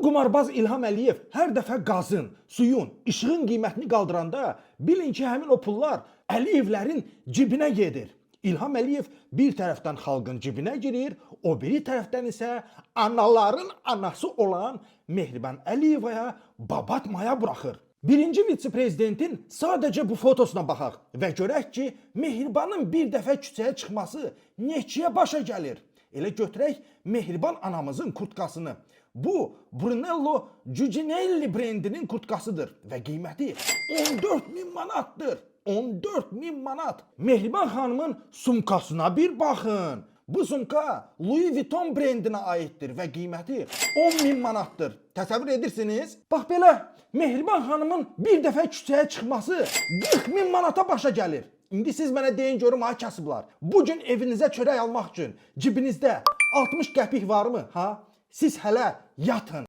Qumarbaz İlham Əliyev hər dəfə qazın, suyun, işığın qiymətini qaldıranda bilin ki, həmin o pullar Əliyevlərin cibinə gedir. İlham Əliyev bir tərəfdən xalqın cibinə girir, o biri tərəfdən isə anaların anası olan Mehriban Əliyevaya babatmaya buraxır. Birinci vitse-prezidentin sadəcə bu fotosuna baxaq və görək ki, Mehribanın bir dəfə küçəyə çıxması neçəyə başa gəlir. Elə götürək Mehriban anamızın kurtkasını. Bu Brunello Cucinelli brendinin kurtkasıdır və qiyməti 14.000 manatdır. 14.000 manat. Mehriban xanımın sumkasına bir baxın. Bu sumka Louis Vuitton brendinə aiddir və qiyməti 10.000 manatdır. Təsəvvür edirsiniz? Bax belə, Mehriban xanımın bir dəfə küçəyə çıxması 40.000 manata başa gəlir. İndi siz mənə deyin görüm ay kasıblar. Bugün evinizə çörək almaq üçün cibinizdə 60 qəpik varmı? Ha? Siz hələ yatın.